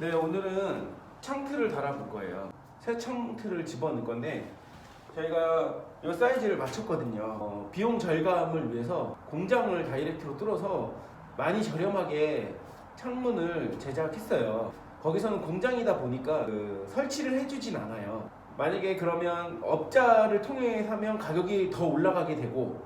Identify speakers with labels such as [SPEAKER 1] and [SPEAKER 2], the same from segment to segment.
[SPEAKER 1] 네, 오늘은 창틀을 달아볼 거예요. 새 창틀을 집어넣을 건데 저희가 이 사이즈를 맞췄거든요. 비용 절감을 위해서 공장을 다이렉트로 뚫어서 많이 저렴하게 창문을 제작했어요. 거기서는 공장이다 보니까 설치를 해주진 않아요. 만약에 그러면 업자를 통해 사면 가격이 더 올라가게 되고,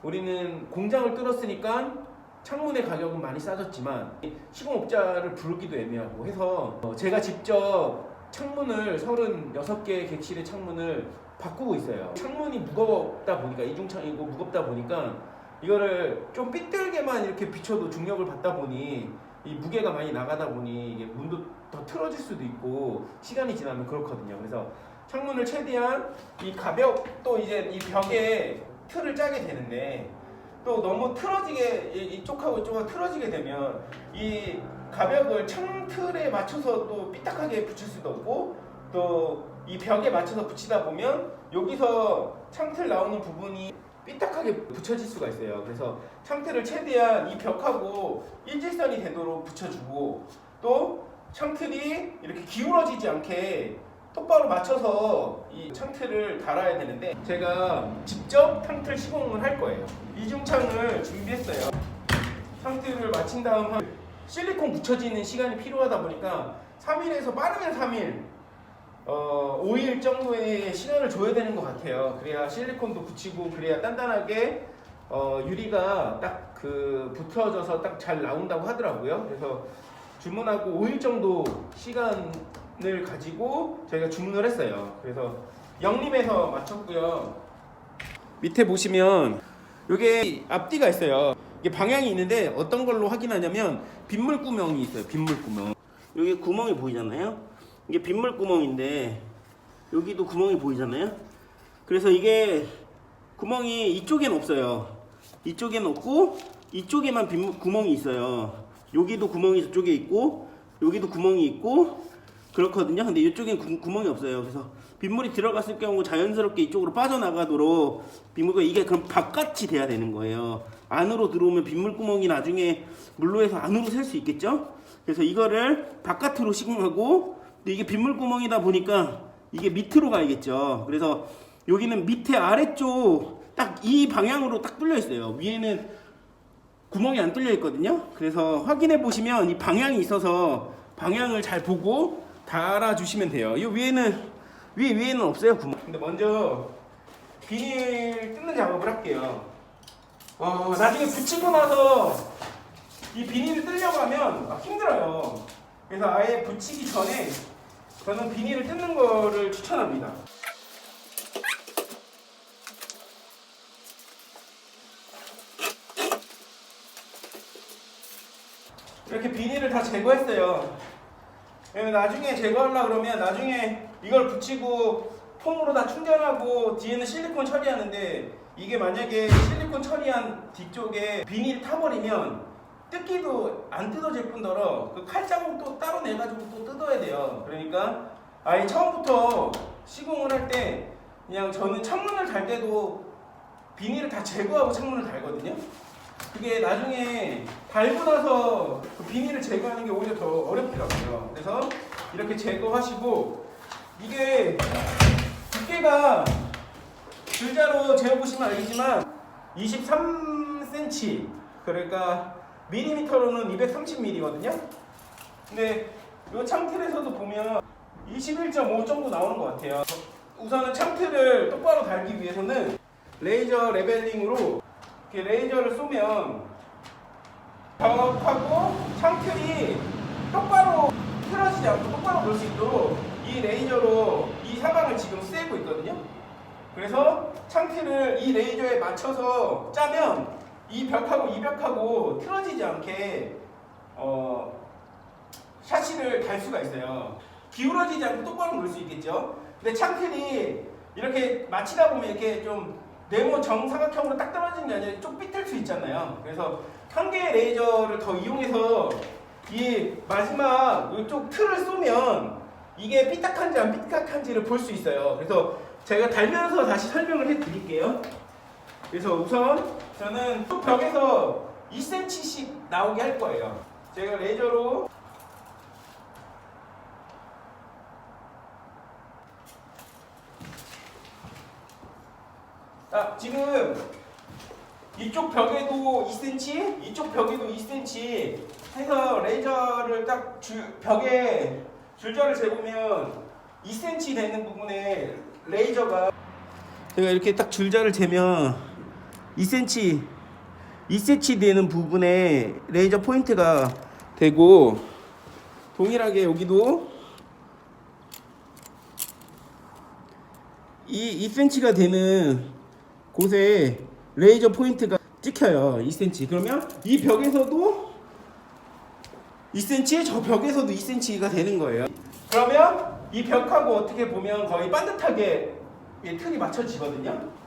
[SPEAKER 1] 우리는 공장을 뚫었으니까 창문의 가격은 많이 싸졌지만 시공업자를 부르기도 애매하고 해서 제가 직접 창문을 36개 객실의 창문을 바꾸고 있어요. 창문이 무겁다 보니까, 이중창이고 무겁다 보니까 이거를 좀 삐뚤게만 이렇게 비춰도 중력을 받다 보니 이 무게가 많이 나가다 보니 이게 문도 더 틀어질 수도 있고 시간이 지나면 그렇거든요. 그래서 창문을 최대한 이 또 이제 이 벽에 틀을 짜게 되는데, 또 너무 틀어지게 이쪽하고 이쪽하고 틀어지게 되면 이 가벽을 창틀에 맞춰서 또 삐딱하게 붙일 수도 없고, 또 이 벽에 맞춰서 붙이다 보면 여기서 창틀 나오는 부분이 삐딱하게 붙여질 수가 있어요. 그래서 창틀을 최대한 이 벽하고 일직선이 되도록 붙여주고, 또 창틀이 이렇게 기울어지지 않게 똑바로 맞춰서 이 창틀을 달아야 되는데, 제가 직접 창틀 시공을 할 거예요. 이중창을 준비했어요. 창틀을 마친 다음 실리콘 붙여지는 시간이 필요하다 보니까 3일에서 빠르면 3일, 5일 정도의 시간을 줘야 되는 것 같아요. 그래야 실리콘도 붙이고 그래야 단단하게 유리가 딱 붙어져서 딱 잘 나온다고 하더라고요. 그래서 주문하고 5일 정도 시간을 가지고 저희가 주문을 했어요. 그래서 영림에서 맞췄고요. 밑에 보시면 이게 앞뒤가 있어요. 이게 방향이 있는데 어떤 걸로 확인하냐면 빗물 구멍이 있어요. 빗물 구멍. 여기 구멍이 보이잖아요. 이게 빗물 구멍인데 여기도 구멍이 보이잖아요. 그래서 이게 구멍이 이쪽엔 없어요. 이쪽엔 없고 이쪽에만 빗물 구멍이 있어요. 여기도 구멍이 저쪽에 있고 여기도 구멍이 있고 그렇거든요. 근데 이쪽엔 구멍이 없어요. 그래서 빗물이 들어갔을 경우 자연스럽게 이쪽으로 빠져나가도록 빗물가, 이게 그럼 바깥이 돼야 되는 거예요. 안으로 들어오면 빗물 구멍이 나중에 물로 해서 안으로 셀 수 있겠죠. 그래서 이거를 바깥으로 시공하고, 근데 이게 빗물 구멍이다 보니까 이게 밑으로 가야겠죠. 그래서 여기는 밑에 아래쪽 딱 이 방향으로 딱 뚫려 있어요. 위에는 구멍이 안 뚫려 있거든요. 그래서 확인해 보시면 이 방향이 있어서 방향을 잘 보고 달아 주시면 돼요. 이 위에는 없어요, 구멍. 근데 먼저 비닐 뜯는 작업을 할게요. 나중에 붙이고 나서 이 비닐을 뜯려고 하면 힘들어요. 그래서 아예 붙이기 전에 저는 비닐을 뜯는 거를 추천합니다. 이렇게 비닐을 다 제거했어요. 나중에 제거하려고 그러면 나중에 이걸 붙이고 폼으로 다 충전하고 뒤에는 실리콘 처리하는데, 이게 만약에 실리콘 처리한 뒤쪽에 비닐이 타버리면 뜯기도 안 뜯어질 뿐더러 그 칼자국도 따로 내가지고 또 뜯어야 돼요. 그러니까 아예 처음부터 시공을 할 때 그냥 저는 창문을 달 때도 비닐을 다 제거하고 창문을 달거든요. 그게 나중에 달고 나서 그 비닐을 제거하는 게 오히려 더 어렵더라고요. 그래서 이렇게 제거하시고, 이게 두께가 글자로 재어보시면 알겠지만 23cm, 그러니까 밀리미터로는 230mm거든요. 근데 이 창틀에서도 보면 21.5 정도 나오는 것 같아요. 우선은 창틀을 똑바로 달기 위해서는 레이저 레벨링으로 이렇게 레이저를 쏘면 벽하고 창틀이 똑바로 틀어지지 않고 똑바로 볼 수 있도록 이 레이저로 이 사방을 지금 쐬고 있거든요. 그래서 창틀을 이 레이저에 맞춰서 짜면 이 벽하고 이 벽하고 틀어지지 않게 샤시를 달 수가 있어요. 기울어지지 않고 똑바로 볼 수 있겠죠. 근데 창틀이 이렇게 맞히다 보면 이렇게 좀 네모 정사각형으로 딱 떨어지는 게 아니라 좀 삐뚤 수 있잖아요. 그래서 한 개의 레이저를 더 이용해서 이 마지막 이쪽 틀을 쏘면 이게 삐딱한지 안 삐딱한지를 볼 수 있어요. 그래서 제가 달면서 다시 설명을 해 드릴게요. 그래서 우선 저는 벽에서 2cm씩 나오게 할 거예요. 제가 레이저로 지금 이쪽 벽에도 2cm, 이쪽 벽에도 2cm 해서 레이저를 딱 벽에 줄자를 재보면 2cm 되는 부분에 레이저가, 제가 이렇게 딱 줄자를 재면 2cm 되는 부분에 레이저 포인트가 되고, 동일하게 여기도 이 2cm가 되는 곳에 레이저 포인트가 찍혀요. 2cm. 그러면 이 벽에서도 2cm, 저 벽에서도 2cm가 되는 거예요. 그러면 이 벽하고 어떻게 보면 거의 반듯하게 틀이 맞춰지거든요.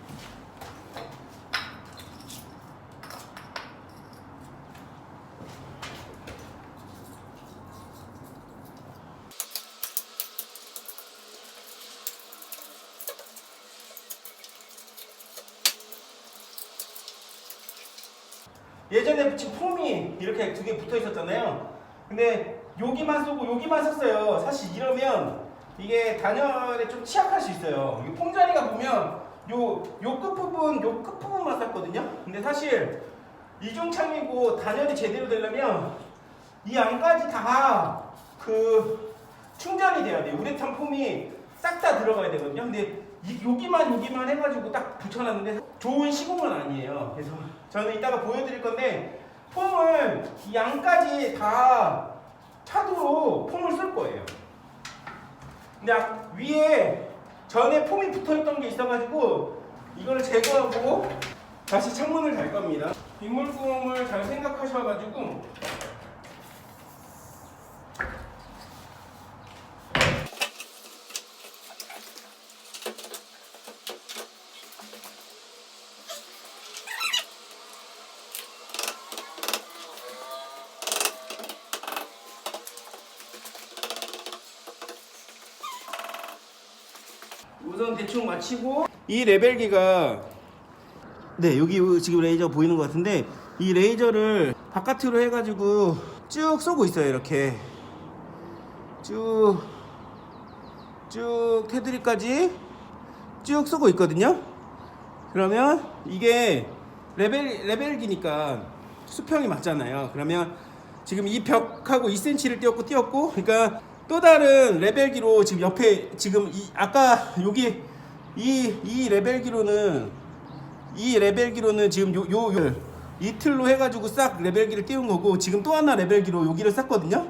[SPEAKER 1] 예전에 붙인 폼이 이렇게 두 개 붙어 있었잖아요. 근데 여기만 쓰고 여기만 썼어요. 사실 이러면 이게 단열에 좀 취약할 수 있어요. 이 폼 자리가 보면 요 끝부분만 썼거든요. 근데 사실 이중창이고 단열이 제대로 되려면 이 안까지 다 그 충전이 돼야 돼요. 우레탄 폼이 싹 다 들어가야 되거든요. 근데 여기만 해가지고 딱 붙여놨는데 좋은 시공은 아니에요. 그래서 저는 이따가 보여드릴 건데, 폼을 이 양까지 다 차도로 폼을 쓸 거예요. 근데 위에 전에 폼이 붙어있던 게 있어가지고 이걸 제거하고 다시 창문을 달 겁니다. 빗물구멍을 잘 생각하셔가지고 우선 대충 마치고, 이 레벨기가, 네, 여기 지금 레이저 보이는 것 같은데, 이 레이저를 바깥으로 해가지고 쭉 쏘고 있어요. 이렇게 쭉 테두리까지 쭉 쏘고 있거든요. 그러면 이게 레벨기니까 수평이 맞잖아요. 그러면 지금 이 벽하고 2cm를 띄웠고, 그러니까 또 다른 레벨기로 지금 옆에, 지금 아까 여기 이 레벨기로는 지금 이 틀로 해가지고 싹 레벨기를 띄운 거고, 지금 또 하나 레벨기로 여기를 쌌거든요.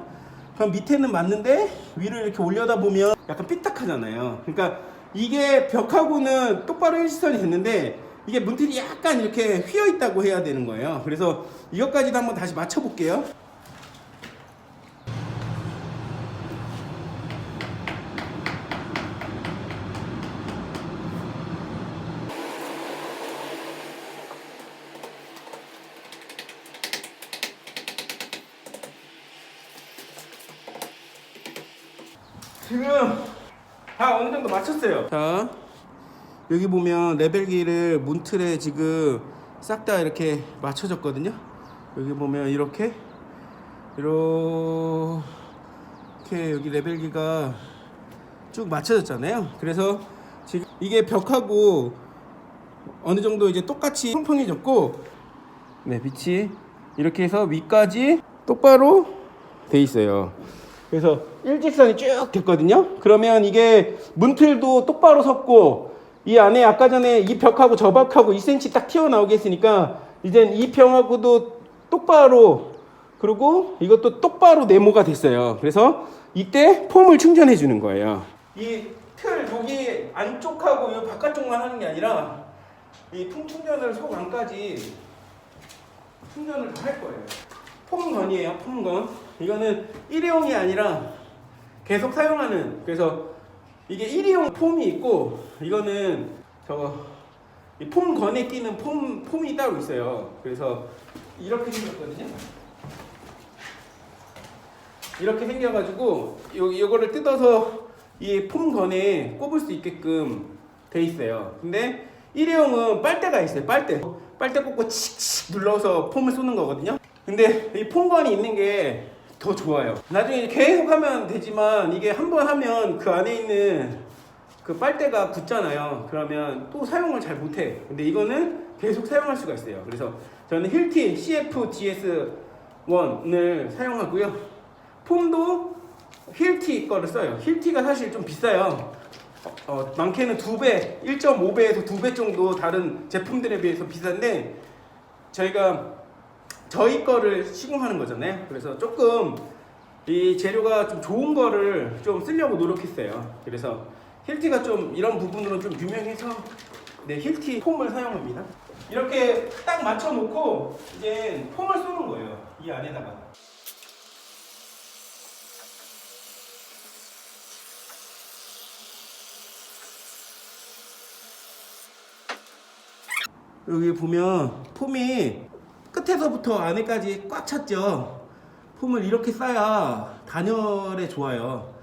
[SPEAKER 1] 그럼 밑에는 맞는데 위를 이렇게 올려다 보면 약간 삐딱하잖아요. 그러니까 이게 벽하고는 똑바로 일직선이 됐는데 이게 문틀이 약간 이렇게 휘어 있다고 해야 되는 거예요. 그래서 이것까지도 한번 다시 맞춰 볼게요. 지금 다 어느 정도 맞췄어요. 자, 여기 보면 레벨기를 문틀에 지금 싹 다 이렇게 맞춰졌거든요. 여기 보면 이렇게 여기 레벨기가 쭉 맞춰졌잖아요. 그래서 지금 이게 벽하고 어느 정도 이제 똑같이 평평해졌고, 네, 빛이 이렇게 해서 위까지 똑바로 돼 있어요. 그래서 일직선이 쭉 됐거든요. 그러면 이게 문틀도 똑바로 섰고, 이 안에 아까 전에 이 벽하고 저 벽하고 2cm 딱 튀어나오게 했으니까 이젠 이 벽하고도 똑바로, 그리고 이것도 똑바로 네모가 됐어요. 그래서 이때 폼을 충전해 주는 거예요. 이 틀 여기 안쪽하고 이 바깥쪽만 하는 게 아니라 이 폼 충전을 속 안까지 충전을 다 할 거예요. 폼건이에요. 폼건. 이거는 일회용이 아니라 계속 사용하는, 그래서 이게 일회용 폼이 있고, 이거는 이 폼건에 끼는 폼이 따로 있어요. 그래서 이렇게 생겼거든요. 이렇게 생겨가지고 요거를 뜯어서 이 폼건에 꼽을 수 있게끔 돼 있어요. 근데 일회용은 빨대가 있어요. 빨대 꽂고 칙칙 눌러서 폼을 쏘는 거거든요. 근데 이 폼건이 있는 게 더 좋아요. 나중에 계속 하면 되지만 이게 한번 하면 그 안에 있는 그 빨대가 굳잖아요. 그러면 또 사용을 잘 못해. 근데 이거는 계속 사용할 수가 있어요. 그래서 저는 힐티 CF-GS1을 사용하고요. 폼도 힐티 거를 써요. 힐티가 사실 좀 비싸요. 많게는 2배, 1.5배에서 2배 정도 다른 제품들에 비해서 비싼데 저희가 저희 거를 시공하는 거잖아요. 그래서 조금 이 재료가 좀 좋은 거를 좀 쓰려고 노력했어요. 그래서 힐티가 좀 이런 부분으로 좀 유명해서 네, 힐티 폼을 사용합니다. 이렇게 딱 맞춰 놓고 이제 폼을 쏘는 거예요. 이 안에다가. 여기 보면 폼이 끝에서부터 안에까지 꽉 찼죠. 폼을 이렇게 싸야 단열에 좋아요.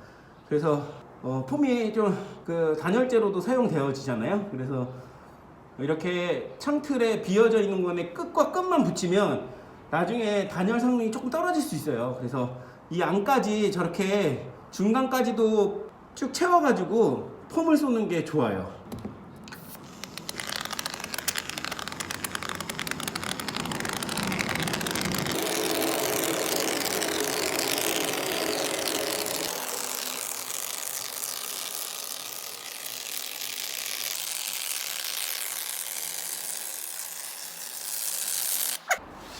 [SPEAKER 1] 그래서 폼이 좀 그 단열재로도 사용되어지잖아요. 그래서 이렇게 창틀에 비어져 있는 거에 끝과 끝만 붙이면 나중에 단열 성능이 조금 떨어질 수 있어요. 그래서 이 안까지 저렇게 중간까지도 쭉 채워가지고 폼을 쏘는 게 좋아요.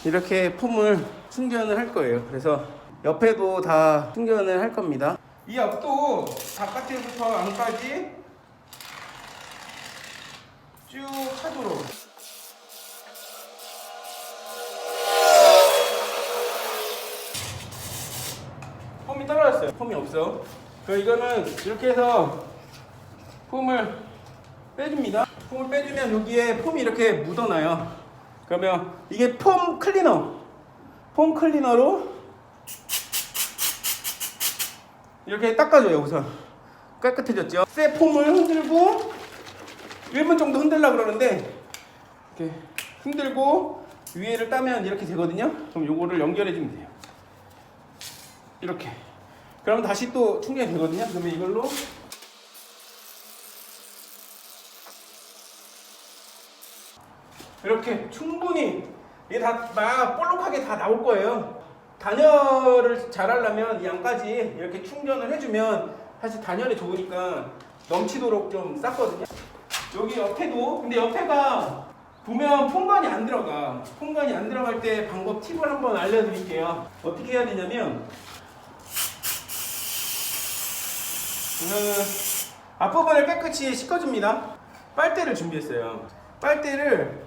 [SPEAKER 1] 이렇게 폼을 충전을 할 거예요. 그래서 옆에도 다 충전을 할 겁니다. 이 앞도 바깥에부터 안까지 쭉 차도록. 폼이 떨어졌어요. 폼이 없어. 이거는 이렇게 해서 폼을 빼줍니다. 폼을 빼주면 여기에 폼이 이렇게 묻어나요. 그러면 이게 폼 클리너로 이렇게 닦아줘요. 우선 깨끗해졌죠. 새 폼을 흔들고 1분 정도 흔들려고 그러는데 이렇게 흔들고 위에를 따면 이렇게 되거든요. 그럼 요거를 연결해 주면 돼요. 이렇게. 그럼 다시 또 충전이 되거든요. 그러면 이걸로 이렇게 충분히 이게 다 막 볼록하게 다 나올 거예요. 단열을 잘 하려면 이 안까지 이렇게 충전을 해주면 사실 단열이 좋으니까 넘치도록 좀 쌌거든요. 여기 옆에도, 근데 옆에가 보면 폼관이 안 들어가. 폼관이 안 들어갈 때 방법 팁을 한번 알려드릴게요. 어떻게 해야 되냐면 앞부분을 깨끗이 씻어줍니다. 빨대를 준비했어요. 빨대를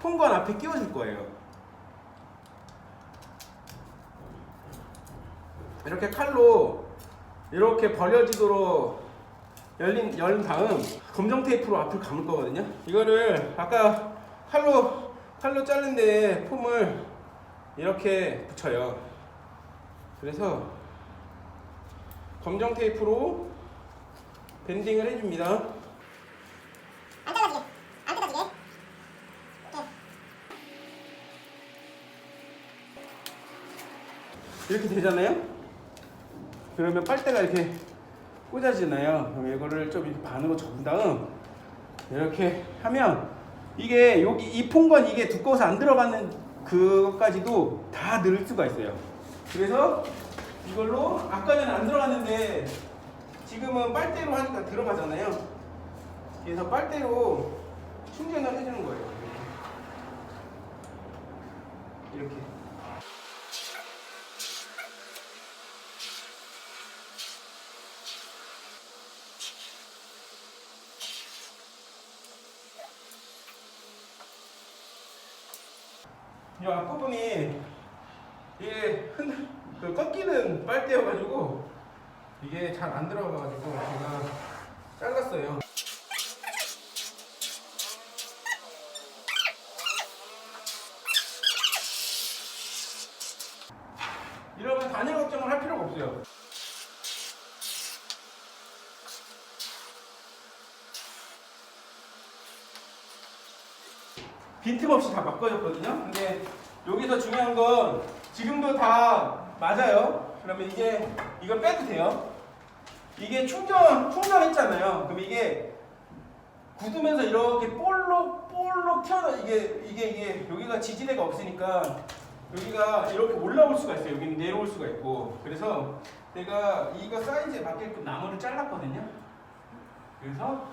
[SPEAKER 1] 폼관 앞에 끼워줄 거예요. 이렇게 칼로 이렇게 벌려지도록 연 다음 검정 테이프로 앞을 감을 거거든요. 이거를 아까 칼로 자른 데에 폼을 이렇게 붙여요. 그래서 검정 테이프로 밴딩을 해줍니다.
[SPEAKER 2] 안 뜯어지게.
[SPEAKER 1] 이렇게 되잖아요. 그러면 빨대가 이렇게 꽂아지나요. 그럼 이거를 좀 이렇게 반으로 접은 다음 이렇게 하면 이게 여기 이 폼관 이게 두꺼워서 안 들어가는 그것까지도 다 넣을 수가 있어요. 그래서 이걸로 아까는 안 들어갔는데 지금은 빨대로 하니까 들어가잖아요. 그래서 빨대로 충전을 해주는 거예요. 이렇게. 이 앞부분이 이게 꺾이는 빨대여가지고 이게 잘 안 들어가가지고 제가 잘랐어요. 이러면 단열 걱정을 할 필요가 없어요. 빈틈없이 다 바꿔줬거든요. 근데 여기서 중요한 건 지금도 다 맞아요. 그러면 이제 이걸 빼도 돼요. 이게 충전했잖아요. 그럼 이게 굳으면서 이렇게 볼록 튀어나 이게 여기가 지지대가 없으니까 여기가 이렇게 올라올 수가 있어요. 여기는 내려올 수가 있고. 그래서 내가 이거 사이즈에 맞게끔 나무를 잘랐거든요. 그래서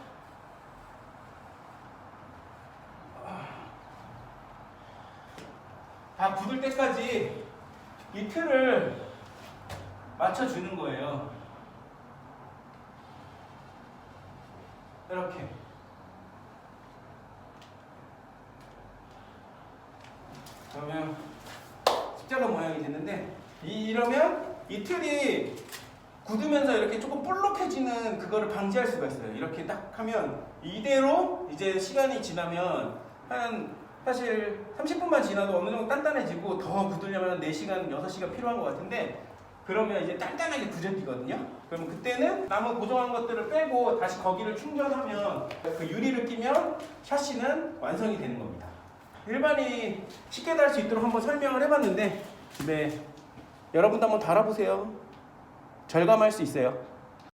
[SPEAKER 1] 다 굳을 때까지 이 틀을 맞춰주는 거예요. 이렇게. 그러면 십자가 모양이 됐는데 이러면 이 틀이 굳으면서 이렇게 조금 볼록해지는 그거를 방지할 수가 있어요. 이렇게 딱 하면 이대로 이제 시간이 지나면 사실 30분만 지나도 어느 정도 단단해지고 더 굳으려면 4시간, 6시간 필요한 것 같은데 그러면 이제 단단하게 굳어지거든요. 그러면 그때는 나무 고정한 것들을 빼고 다시 거기를 충전하면 그 유리를 끼면 샤시는 완성이 되는 겁니다. 일반이 쉽게 달 수 있도록 한번 설명을 해봤는데 여러분도 한번 달아보세요. 절감할 수 있어요.